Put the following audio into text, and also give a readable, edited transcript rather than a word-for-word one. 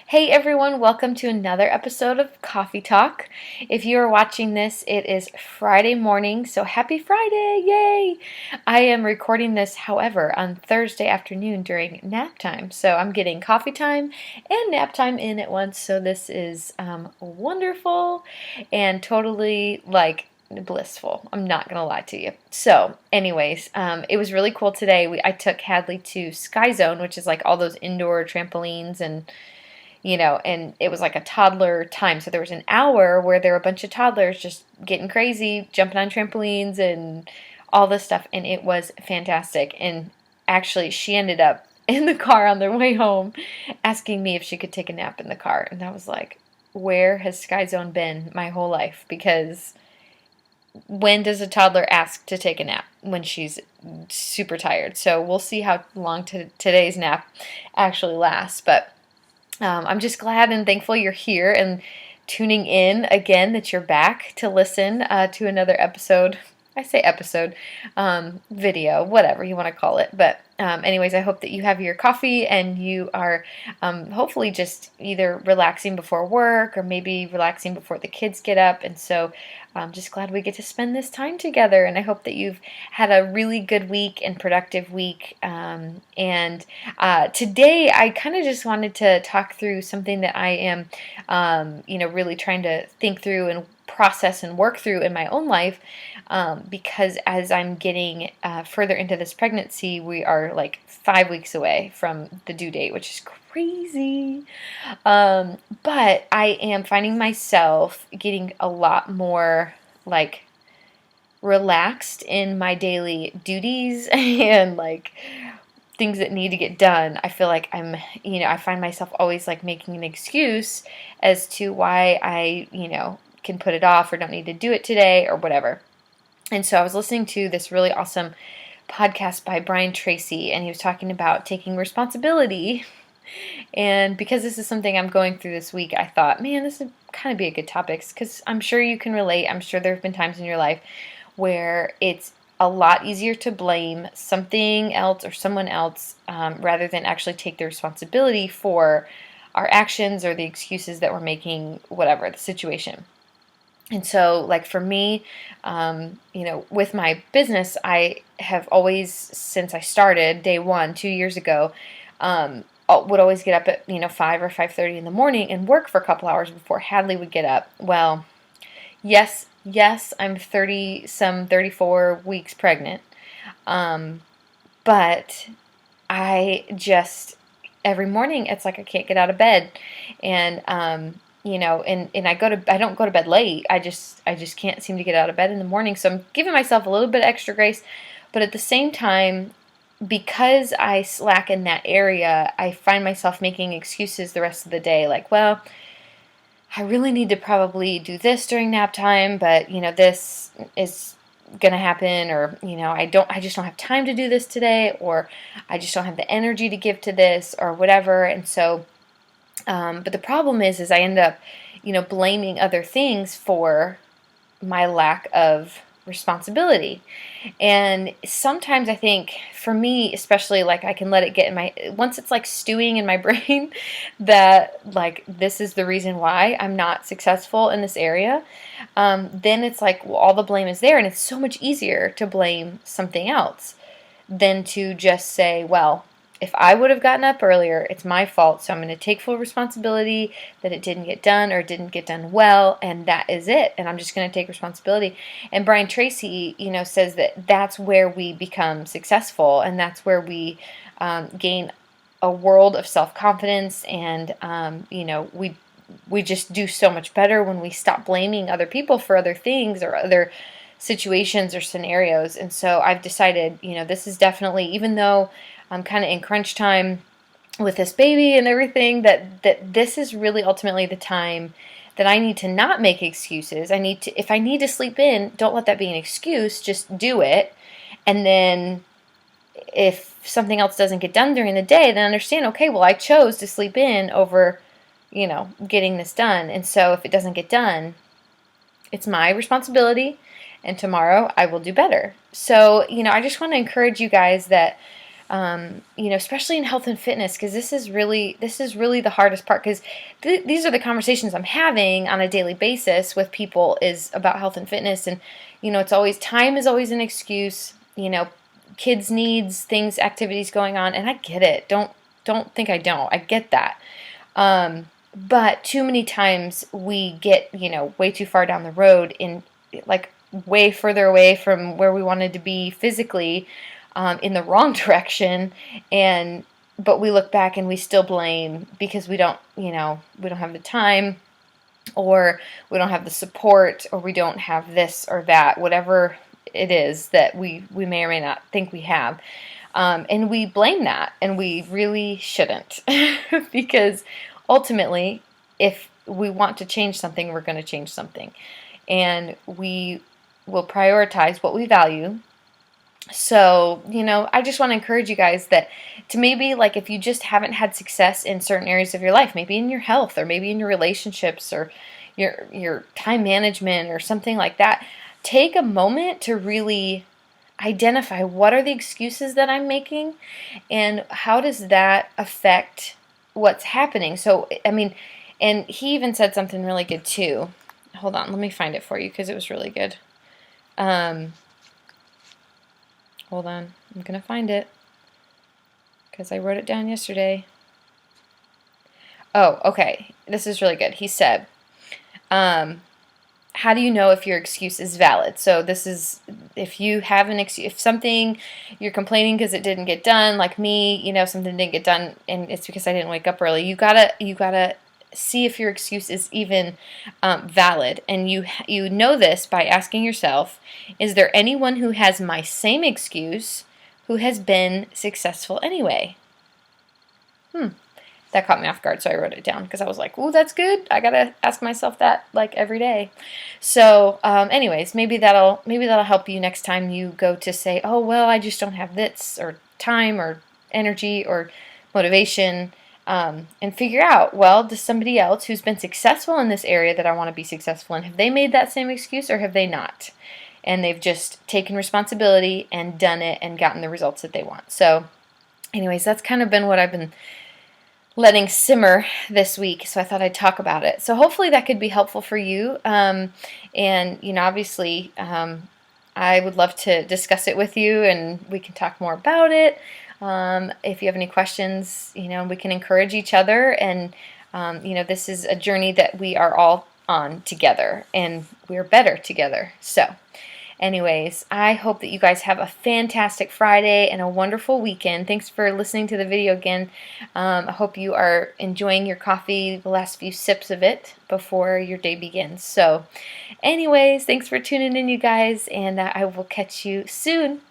Hey everyone, welcome to another episode of Coffee Talk. If you are watching this, it is Friday morning, so happy Friday! Yay! I am recording this, however, on Thursday afternoon during nap time, so I'm getting coffee time and nap time in at once, so this is wonderful and totally blissful. I'm not gonna lie to you. So, anyways, it was really cool today. I took Hadley to Sky Zone, which is like all those indoor trampolines and it was like a toddler time. So there was an hour where there were a bunch of toddlers just getting crazy, jumping on trampolines and all this stuff. And it was fantastic. And actually, she ended up in the car on their way home asking me if she could take a nap in the car. And I was like, where has Sky Zone been my whole life? Because when does a toddler ask to take a nap? When she's super tired. So we'll see how long today's nap actually lasts. But I'm just glad and thankful you're here and tuning in again, that you're back to listen to another episode. I say episode, video, whatever you want to call it. But anyways, I hope that you have your coffee and you are hopefully just either relaxing before work or maybe relaxing before the kids get up. And so I'm just glad we get to spend this time together. And I hope that you've had a really good week and productive week. And today I kind of just wanted to talk through something that I am, really trying to think through and process and work through in my own life, because as I'm getting further into this pregnancy, we are like 5 weeks away from the due date, which is crazy. But I am finding myself getting a lot more like relaxed in my daily duties and like things that need to get done. I feel like I find myself always like making an excuse as to why I, can put it off or don't need to do it today or whatever. And so I was listening to this really awesome podcast by Brian Tracy, and he was talking about taking responsibility. And because this is something I'm going through this week, I thought, man, this would kind of be a good topic because I'm sure you can relate. I'm sure there have been times in your life where it's a lot easier to blame something else or someone else rather than actually take the responsibility for our actions or the excuses that we're making, whatever the situation. And so, like for me, with my business, I have always, since I started day one, 2 years ago, would always get up at 5 or 5:30 in the morning and work for a couple hours before Hadley would get up. Well, yes, I'm 34 weeks pregnant, but I just every morning it's like I can't get out of bed, and and I don't go to bed late. I just can't seem to get out of bed in the morning. So I'm giving myself a little bit of extra grace, but at the same time, because I slack in that area, I find myself making excuses the rest of the day. Like, well, I really need to probably do this during nap time, but this is gonna happen, or I just don't have time to do this today, or I just don't have the energy to give to this, or whatever. And so but the problem is I end up, blaming other things for my lack of responsibility. And sometimes I think for me, especially, like I can let it get once it's like stewing in my brain that like this is the reason why I'm not successful in this area, then it's like, well, all the blame is there. And it's so much easier to blame something else than to just say, well, if I would have gotten up earlier, it's my fault, so I'm going to take full responsibility that it didn't get done or didn't get done well, and that is it, and I'm just going to take responsibility. And Brian Tracy, says that that's where we become successful, and that's where we gain a world of self-confidence, and, we just do so much better when we stop blaming other people for other things or other situations or scenarios. And so I've decided, this is definitely, even though I'm kind of in crunch time with this baby and everything, that this is really ultimately the time that I need to not make excuses. If I need to sleep in, don't let that be an excuse, just do it. And then if something else doesn't get done during the day, then understand, okay, well, I chose to sleep in over, getting this done. And so if it doesn't get done, it's my responsibility, and tomorrow I will do better. So, I just want to encourage you guys that Especially in health and fitness, because this is really the hardest part, because these are the conversations I'm having on a daily basis with people, is about health and fitness. And it's always, time is always an excuse. Kids needs, things, activities going on, and I get it. Don't think I don't. I get that. But too many times we get, way too far down the road, in like way further away from where we wanted to be physically, in the wrong direction. But we look back and we still blame, because we don't have the time, or we don't have the support, or we don't have this or that, whatever it is that we may or may not think we have. And we blame that, and we really shouldn't, because ultimately, if we want to change something, we're going to change something. And we will prioritize what we value. So, I just want to encourage you guys that to maybe, like, if you just haven't had success in certain areas of your life, maybe in your health, or maybe in your relationships, or your time management, or something like that, take a moment to really identify, what are the excuses that I'm making, and how does that affect what's happening. So, and he even said something really good too. Hold on, let me find it for you, because it was really good. Hold on, I'm going to find it, because I wrote it down yesterday. Oh, okay. This is really good. He said, how do you know if your excuse is valid? So this is, if you have an excuse, if something, you're complaining because it didn't get done, like me, something didn't get done and it's because I didn't wake up early. You gotta see if your excuse is even valid. And you know this by asking yourself, is there anyone who has my same excuse who has been successful anyway? That caught me off guard, so I wrote it down, because I was like, ooh, that's good. I gotta ask myself that, like, every day. So, anyways, maybe that'll help you next time you go to say, oh, well, I just don't have this, or time, or energy, or motivation, and figure out, well, does somebody else who's been successful in this area that I want to be successful in, have they made that same excuse, or have they not? And they've just taken responsibility and done it and gotten the results that they want. So, anyways, that's kind of been what I've been letting simmer this week, so I thought I'd talk about it. So hopefully that could be helpful for you. And obviously, I would love to discuss it with you, and we can talk more about it. If you have any questions, we can encourage each other. And this is a journey that we are all on together, and we're better together. So, anyways, I hope that you guys have a fantastic Friday and a wonderful weekend. Thanks for listening to the video again. I hope you are enjoying your coffee, the last few sips of it before your day begins. So, anyways, thanks for tuning in, you guys, and I will catch you soon.